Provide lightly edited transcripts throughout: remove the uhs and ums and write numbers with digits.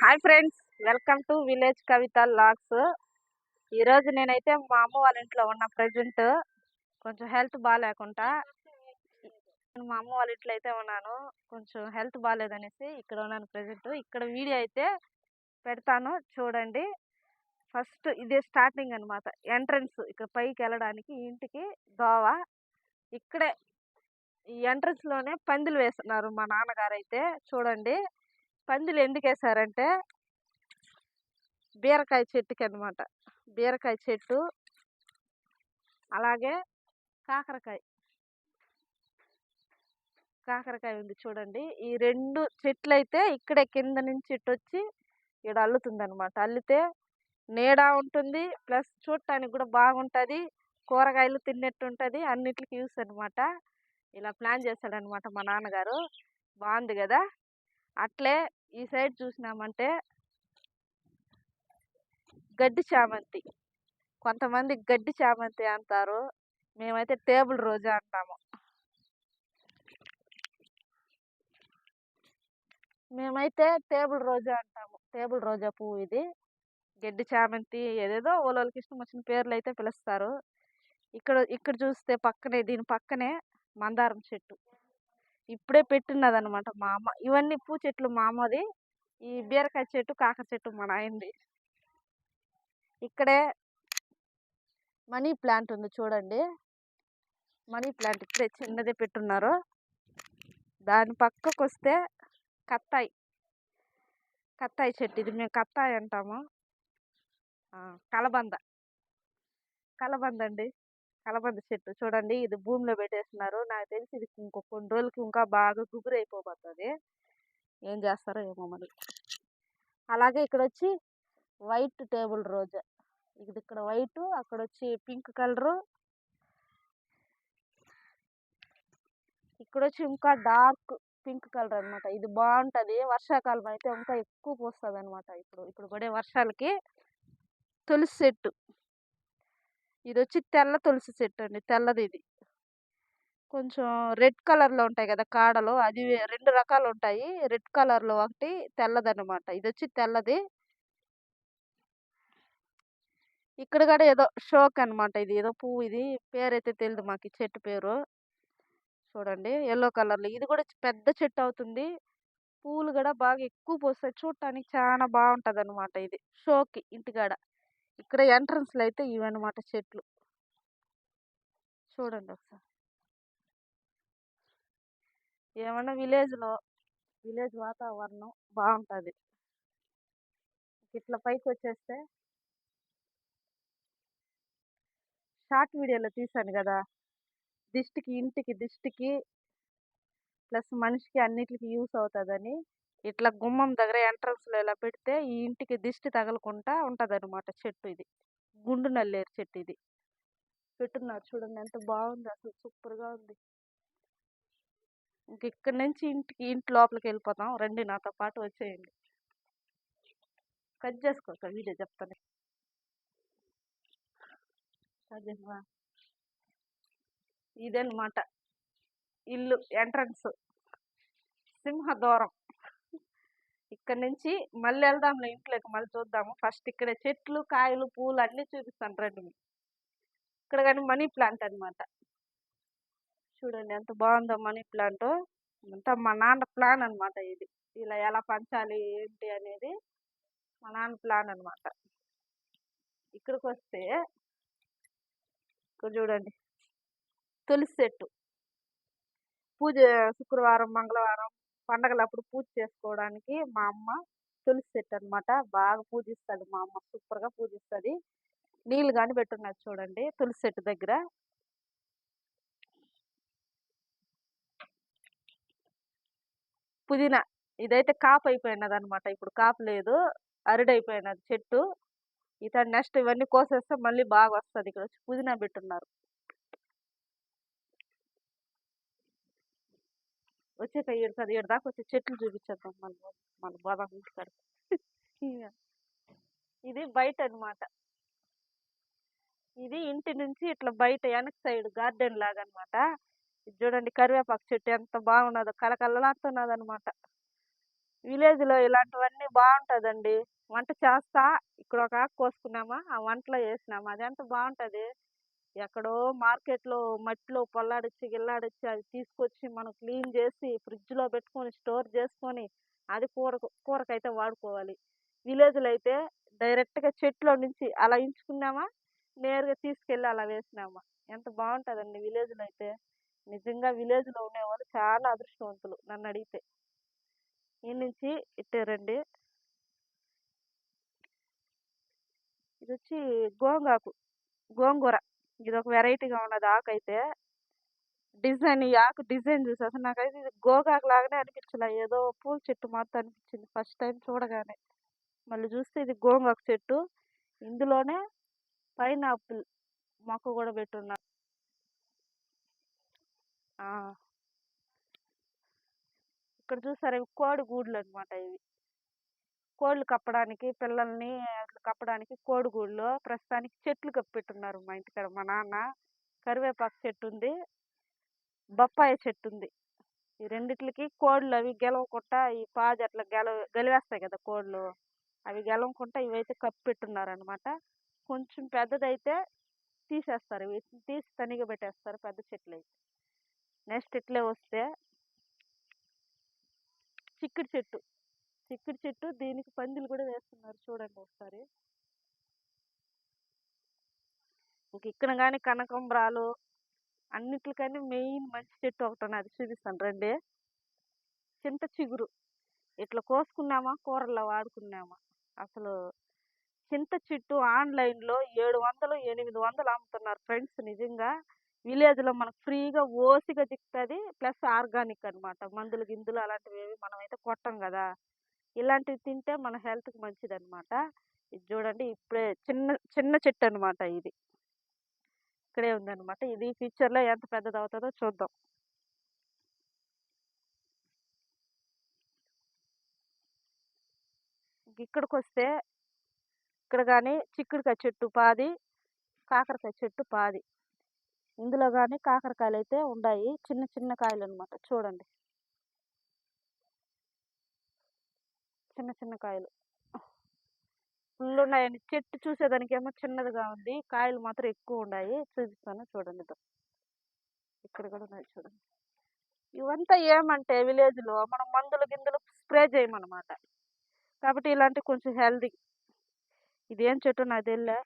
Hi friends, welcome to village Kavitha logs. ఈరోజు నేనైతే మా అమ్మ వాళ్ళ ఇంట్లో ఉన్న ప్రజెంట్ కొంచెం హెల్త్ బాగాలేకుండా మా అమ్మ వాళ్ళ ఇంట్లో అయితే ఉన్నాను. కొంచెం హెల్త్ బాగాలేదనేసి ఇక్కడ ఉన్నాను ప్రజెంట్. ఇక్కడ వీడియో అయితే పెడతాను చూడండి. ఫస్ట్ ఇదే స్టార్టింగ్ అనమాట, ఎంట్రన్స్. ఇక్కడ పైకి వెళ్ళడానికి ఇంటికి దోవ ఇక్కడే. ఈ ఎంట్రన్స్ లోనే పందిలు వేస్తున్నారు మా నాన్నగారు అయితే. చూడండి పందిలు ఎందుకు వేసారంటే బీరకాయ చెట్టుకి అనమాట. బీరకాయ చెట్టు అలాగే కాకరకాయ కాకరకాయ ఉంది చూడండి. ఈ రెండు చెట్లు అయితే ఇక్కడే కింద నుంచి ఇటు వచ్చి ఇక్కడ అల్లుతుంది అనమాట. అల్లితే నీడ ఉంటుంది, ప్లస్ చూడటానికి కూడా బాగుంటుంది, కూరగాయలు తిన్నట్టు ఉంటుంది, అన్నిటికి యూస్ అనమాట. ఇలా ప్లాన్ చేశాడనమాట మా నాన్నగారు. బాగుంది కదా. అట్లే ఈ సైడ్ చూసినామంటే గడ్డి చామంతి. కొంతమంది గడ్డి చామంతి అంటారు, మేమైతే టేబుల్ రోజా అంటాము. టేబుల్ రోజా పువ్వు ఇది. గడ్డి చామంతి ఏదేదో వాళ్ళకి ఇష్టం వచ్చిన పేర్లు అయితే పిలుస్తారు. ఇక్కడ చూస్తే దీని పక్కనే మందారం చెట్టు ఇప్పుడే పెట్టినదనమాట మా అమ్మ. ఇవన్నీ పూ చెట్లు మా అమ్మది. ఈ బీరకాయ చెట్టు కాకర చెట్టు మా నాయనది. ఇక్కడే మనీ ప్లాంట్ ఉంది చూడండి. మనీ ప్లాంట్ ఇప్పుడే చిన్నదే పెట్టున్నారు. దాని పక్కకు వస్తే కత్తాయి చెట్టు. ఇది మేము కత్తాయి అంటాము. కలబంద అండి. కలబంద చెట్టు చూడండి. ఇది భూమిలో పెట్టేస్తున్నారు. నాకు తెలిసి ఇది కొన్ని రోజులకి ఇంకా బాగా గుబురు అయిపోతుంది. ఏం చేస్తారో ఏమో మరి. అలాగే ఇక్కడ వచ్చి వైట్ టేబుల్ రోజా. ఇది ఇక్కడ వైట్, అక్కడ వచ్చి పింక్ కలరు, ఇక్కడ వచ్చి ఇంకా డార్క్ పింక్ కలర్ అనమాట. ఇది బాగుంటుంది. వర్షాకాలం అయితే ఇంకా ఎక్కువ పోస్తుంది అనమాట. ఇప్పుడు పడే వర్షాలకి. తులసి చెట్టు. ఇది వచ్చి తెల్ల తులసి చెట్టు అండి. తెల్లది ఇది. కొంచెం రెడ్ కలర్లో ఉంటాయి కదా కాడలు, అది రెండు రకాలు ఉంటాయి. రెడ్ కలర్లో ఒకటి, తెల్లదనమాట. ఇది వచ్చి తెల్లది. ఇక్కడ కూడా ఏదో షోక్ అనమాట. ఇది ఏదో పువ్వు. ఇది పేరైతే తెలియదు మాకు, ఈ చెట్టు పేరు. చూడండి ఎల్లో కలర్లో. ఇది కూడా పెద్ద చెట్టు అవుతుంది. పూలు కూడా బాగా ఎక్కువ పోస్తాయి. చూడటానికి చాలా బాగుంటది అనమాట. ఇది షోకి ఇంటికాడ. ఇక్కడ ఎంట్రన్స్ లో అయితే ఇవన్నమాట చెట్లు. చూడండి ఒకసారి. ఏమన్నా విలేజ్ వాతావరణం బాగుంటుంది. ఇట్లా పైకి వచ్చేస్తే షార్ట్ వీడియోలో తీసాను కదా, ఇంటికి దిష్టికి ప్లస్ మనిషికి అన్నిటికి యూస్ అవుతుందని. ఇట్లా గుమ్మం దగ్గర ఎంట్రన్స్ లో ఇలా పెడితే ఈ ఇంటికి దిష్టి తగలకుండా ఉంటది అనమాట చెట్టు. ఇది గుండు నల్లేరు చెట్టు. ఇది పెట్టున్నారు చూడండి, ఎంత బాగుంది అసలు. సూపర్ గా ఉంది. ఇంక ఇక్కడ నుంచి ఇంటి లోపలికి వెళ్ళిపోతాం. రండి నాతో పాటు వచ్చేయండి. కట్ చేసుకోక వీడియో చెప్తాను. ఇదన్నమాట ఇల్లు ఎంట్రన్స్, సింహద్వారం. ఇక్కడ నుంచి మళ్ళీ వెళ్దాంలే ఇంట్లోకి, మళ్ళీ చూద్దాము. ఫస్ట్ ఇక్కడ చెట్లు, కాయలు, పూలు అన్ని చూపిస్తాను రండి. ఇక్కడ కానీ మనీ ప్లాంట్ అనమాట. చూడండి ఎంత బాగుందో మనీ ప్లాంట్. అంతా మా నాన్న ప్లాన్ అనమాట. ఇది ఇలా ఎలా పంచాలి ఏంటి అనేది మా నాన్న ప్లాన్ అనమాట. ఇక్కడికి వస్తే ఇక్కడ చూడండి తులసి చెట్టు. పూజ శుక్రవారం, మంగళవారం పండగలప్పుడు పూజ చేసుకోవడానికి మా అమ్మ తులసి చెట్టు అనమాట బాగా పూజిస్తుంది. మా అమ్మ సూపర్ గా పూజిస్తుంది. నీళ్ళు కానీ పెట్టున్నారు చూడండి తులసి చెట్టు దగ్గర. పుదీనా ఇదైతే కాపు అయిపోయినది అనమాట. ఇప్పుడు కాపు లేదు, అరుడైపోయినది చెట్టు. ఇతను నెక్స్ట్ ఇవన్నీ కోసేస్తే మళ్ళీ బాగా వస్తుంది. ఇక్కడ వచ్చి పుదీనా పెట్టున్నారు. వచ్చేక ఏడు దాకా వచ్చి చెట్లు చూపించేద్దాం మన బాదం ఇంటికాడ. ఇది బయట అనమాట. ఇది ఇంటి నుంచి ఇట్లా బయట వెనక సైడ్ గార్డెన్ లాగా అనమాట. ఇది చూడండి కరివేపాకు చెట్టు ఎంత బాగున్నదో, కలకలలాడుతున్నది అనమాట. విలేజ్‌లో ఇలాంటివన్నీ బావుంటదండి. వంట చేస్తా ఇక్కడ ఒక ఆకు కోసుకున్నామా, ఆ వంటలో ఏసినామా అదెంత బావుంటది. ఎక్కడో మార్కెట్‌లో మట్టిలో పొల్లాడిచ్చి, గిల్లాడిచ్చి అది తీసుకొచ్చి మనం క్లీన్ జేసి, ఫ్రిడ్జ్‌లో పెట్టుకొని, స్టోర్ చేసుకొని, అది కూరకైతే వాడుకోవాలి. విలేజ్‌లో అయితే డైరెక్ట్‌గా చెట్లో నుంచి అలా ఎంచుకున్నామా, నేరుగా తీసుకెళ్ళి అలా వేసినామా. ఎంత బావుంటదండి విలేజ్‌లో అయితే. నిజంగా విలేజ్‌లో ఉండేవాళ్ళు చాలా అదృష్టవంతులు నన్నడిగితే. ఈడ్నుంచి ఇట్టే రండి. ఇదొచ్చి గోంగాకు. గోంగూర. ఇదొక వెరైటీగా ఉన్నది ఆకైతే. డిజైన్ ఈ ఆకు డిజైన్ చూసి అసలు నాకైతే ఇది గోగాకు లాగానే అనిపించలే. ఏదో పూల చెట్టు మాత్రం అనిపించింది ఫస్ట్ టైం చూడగానే. మళ్ళీ చూస్తే ఇది గోంగాకు చెట్టు. ఇందులోనే పైనాపిల్ మొక్క కూడా పెట్టున్నారు. ఆ! ఇక్కడ చూసారా ఇవి కోడి గూడ్లనమాట ఇవి. కోళ్ళు కప్పడానికి పిల్లల్ని అట్లా కప్పడానికి కోడిగూడ్లు. ప్రస్తుతానికి చెట్లు కప్పెట్టున్నారు మా ఇంటికాడ మా నాన్న. కరివేపాకు చెట్టుంది. బొప్పాయి చెట్టుంది. ఈ రెండిట్లకి కోళ్ళవి గెలవకుండా ఈ పాదు అట్లా గలివేస్తాయి కదా కోళ్ళు. అవి గెలవకుండా ఇవైతే కప్పెట్టున్నారనమాట. కొంచెం పెద్దదైతే తీసేస్తారు. వీటిని తీసి తనిగ పెట్టేస్తారు పెద్ద చెట్లయితే. నెక్స్ట్ ఇట్లే వస్తే చిక్కుడు చెట్టు. చిక్కుడు చెట్టు దీనికి పందిలు కూడా వేస్తున్నారు చూడండి ఒకసారి. ఇంక ఇక్కడ కానీ కనకంబరాలు అన్నిట్లకన్నా మెయిన్ మంచి చెట్టు ఒకటి ఉన్నది చూపిస్తాను రండి. చింత చిగురు. ఇట్లా కోసుకున్నామా కూరల్లో వాడుకున్నామా. అసలు చింత చెట్టు ఆన్లైన్‌లో 700, 800 అమ్ముతున్నారు ఫ్రెండ్స్ నిజంగా. విలేజ్‌లో మనకు ఫ్రీగా ఓసిగా చిక్కుతది. ప్లస్ ఆర్గానిక్ అనమాట. మందులు, గిందులు అలాంటివేవి మనమైతే కొట్టం గదా! ఇలాంటివి తింటే మన హెల్త్‌కి మంచిదనమాట. ఇది చూడండి ఇప్పుడే చిన్న చిన్న చెట్టనమాట ఇది. ఇక్కడే ఉందనమాట. ఇది ఫ్యూచర్‌లో ఎంత పెద్దదవుతదో చూద్దాం. ఇక్కడికొస్తే ఇక్కడ గాని చిక్కుడుకాయ చెట్టు పాది, కాకరకాయ చెట్టు పాది. ఇందులో గాని కాకరకాయలైతే ఉండాయి. చిన్న చిన్న కాయలనమాట చూడండి. చిన్న చిన్న కాయలు. ఫుల్లున్నాయండి. చెట్టు చూసేదానికేమో చిన్నదిగా ఉంది. కాయలు మాత్రం ఎక్కువుండాయి. చూపిస్తాను చూడండి ఇదో. ఇక్కడ కూడా ఉన్నాయి చూడండి. ఇవంతా ఏమంటే విలేజ్‌లో మనం మందులు, గిందులు స్ప్రే చేయమనమాట. కాబట్టి ఇలాంటివి కొంచెం హెల్తీ. ఇదేం చెట్టో నాకు తెలీలే.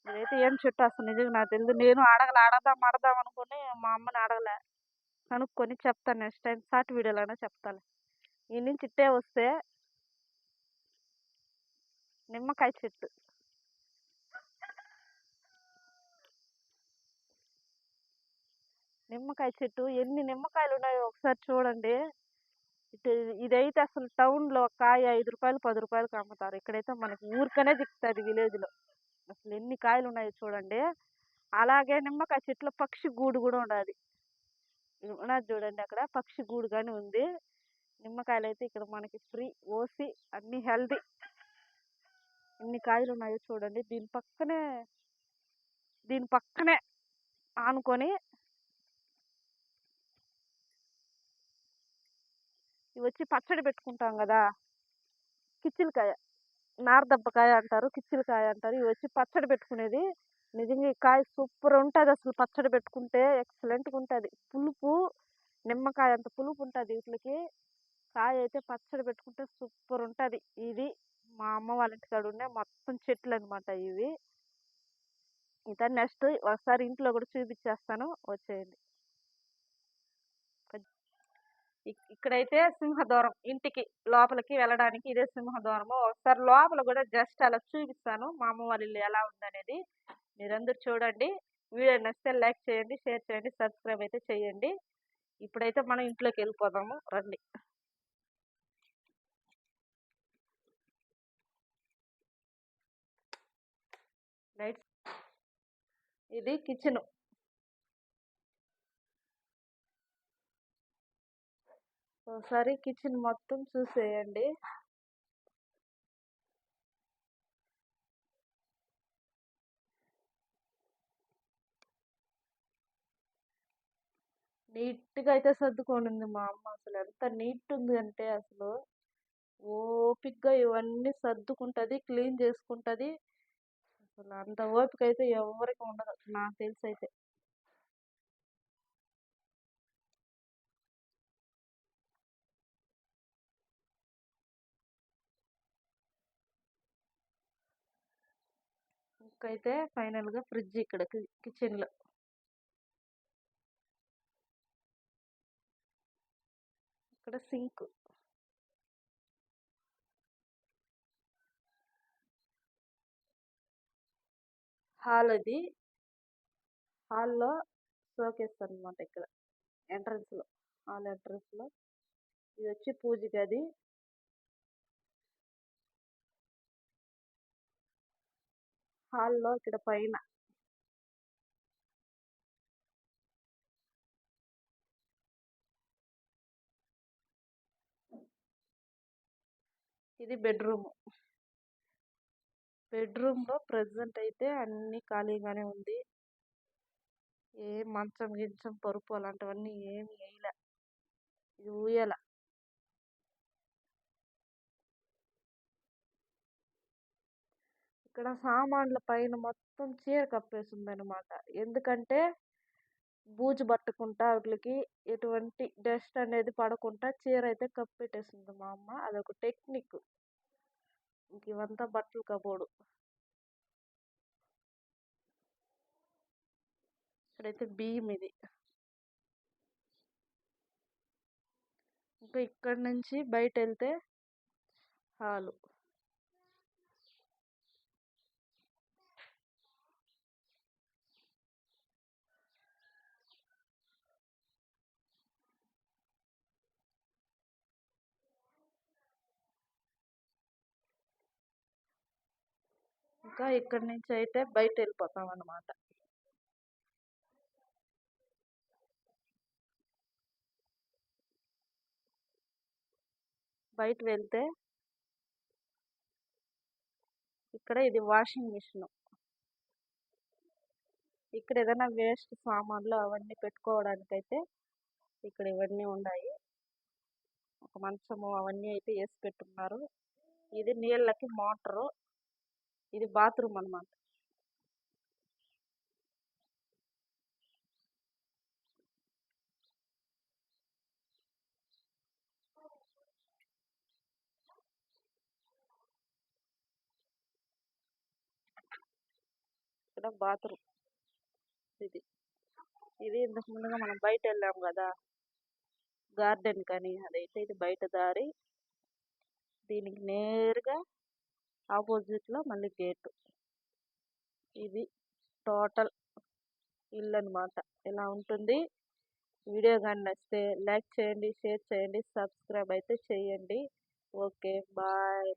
ఇదైతే ఏం చెట్టో అసలు నిజంగా నాకు తెలీదు. నేను అడగలే. అడగదాం అనుకుని మా అమ్మని అడగలే. కనుక్కొని చెప్తాను నెక్స్ట్ టైం షార్ట్ వీడియోలోనే చెప్తాలే. ఈ నుంచి ఇట్టే వస్తే నిమ్మకాయ చెట్టు. నిమ్మకాయ చెట్టు ఎన్ని నిమ్మకాయలు ఉన్నాయో ఒకసారి చూడండి. ఇటు ఇదైతే అసలు టౌన్‌లో కాయ రూ. 5, రూ. 10కి అమ్ముతారు. ఇక్కడైతే మనకి ఊరికనే చిక్కుతది విలేజ్‌లో. అసలు ఎన్ని కాయలు ఉన్నాయో చూడండి. అలాగే నిమ్మకాయ చెట్టులో పక్షి గూడు కూడా ఉండాది. ఉన్నది చూడండి అక్కడ పక్షి గూడు గాని ఉంది. నిమ్మకాయలైతే ఇక్కడ మనకి ఫ్రీ ఓసి అన్ని హెల్తీ. ఎన్ని కాయలు ఉన్నాయో చూడండి. దీని పక్కనే ఆనుకొని ఇవి వచ్చి పచ్చడి పెట్టుకుంటాం కదా. కిచ్చిలికాయ, నారదబ్బకాయ అంటారు, కిచ్చిలికాయ అంటారు. ఇవి వచ్చి పచ్చడి పెట్టుకునేది. నిజంగా ఈ కాయ సూపర్ ఉంటది అసలు పచ్చడి పెట్టుకుంటే ఎక్సలెంట్‌గా ఉంటది. పులుపు నిమ్మకాయ అంత పులుపు ఉంటది వీటిలకి. కాయ అయితే పచ్చడి పెట్టుకుంటే సూపర్ ఉంటది. ఇది మా అమ్మ వాళ్ళ ఇంటికాడ ఉండే మొత్తం చెట్లనమాట ఇవి. ఇంకా నెక్స్ట్ ఒకసారి ఇంట్లో కూడా చూపిచ్చేస్తాను వచ్చేయండి. ఇక్కడైతే సింహద్వారం ఇంటికి లోపలికి వెళ్ళడానికి ఇదే సింహద్వారము. ఒకసారి లోపల కూడా జస్ట్ అలా చూపిస్తాను మా అమ్మ వాళ్ళ ఇల్లు ఎలా ఉందనేది. మీరందరూ చూడండి. వీడియో నచ్చితే లైక్ చేయండి, షేర్ చేయండి, సబ్స్క్రైబ్ అయితే చేయండి. ఇప్పుడైతే మనం ఇంట్లోకి వెళ్ళిపోదాము రండి. రైట్ ఇది కిచెన్. ఒకసారి కిచెన్ మొత్తం చూసేయండి. నీట్‌గా అయితే సర్దుకోనుంది మా అమ్మ. అసలు ఎంత నీట్ ఉంది అంటే అసలు ఓపికగా ఇవన్నీ సర్దుకుంటది. క్లీన్ చేసుకుంటది. అసలు అంత ఓపిక అయితే ఎవ్వరికి ఉండదు. నాకు తెలిసైతే. ఇంకైతే ఫైనల్‌గా ఫ్రిడ్జ్ ఇక్కడ కిచెన్‌లో. ఇక్కడ సింక్. హాల్ అది. హాల్‌లో షోకేస్ అన్నమాట ఇక్కడ. ఎంట్రన్స్‌లో. హాల్ ఎంట్రన్స్‌లో. ఇదొచ్చి పూజ గది. హాల్‌లో ఇక్కడ పైన ఇది బెడ్‌రూమ్. బెడ్‌రూమ్‌లో ప్రెజెంట్ అయితే అన్నీ ఖాళీగానే ఉంది. ఏ మంచం గించం పరుపు అలాంటివన్నీ ఏమి ఎయల. ఇది ఊయల. ఇక్కడ సామాన్ల పైన మొత్తం చీర కప్పేసిందనమాట. ఎందుకంటే బూజు పట్టకుండా ఆటిలకి ఎటువంటి డస్ట్ అనేది పడకుండా చీర అయితే కప్పెట్టేసింది మా అమ్మ. అదొక టెక్నిక్. ఇంక ఇవంతా బట్టల కబోర్డు. ఇక్కడైతే బియ్యం ఇది. ఇంకా ఇక్కడ నుంచి బయటెళ్తే హాలు. ఇంకా ఇక్కడ నుంచి అయితే బయట వెళ్ళిపోతాం అన్నమాట. బయట వెళ్తే ఇక్కడ ఇది వాషింగ్ మిషన్. ఇక్కడ ఏదైనా వేస్ట్ సామాన్లు అవన్నీ పెట్టుకోవడానికైతే ఇక్కడ ఇవన్నీ ఉన్నాయి. ఒక మంచము అవన్నీ అయితే వేసి పెట్టున్నారు. ఇది నీళ్ళకి మోటారు. ఇది బాత్రూమ్ అన్నమాట. ఇక్కడ బాత్రూమ్ ఇది. ఇది ఇంతకు ముందుగా మనం బయట వెళ్ళాం కదా గార్డెన్ కని, అదైతే ఇది బయట దారి. దీనికి నేరుగా ఆపోజిట్ లో మళ్ళీ గేటు. ఇది టోటల్ ఇల్లు అన్నమాట. ఇలా ఉంటుంది. వీడియో కానీ నచ్చితే లైక్ చేయండి, షేర్ చేయండి, సబ్స్క్రైబ్ అయితే చేయండి. Okay bye.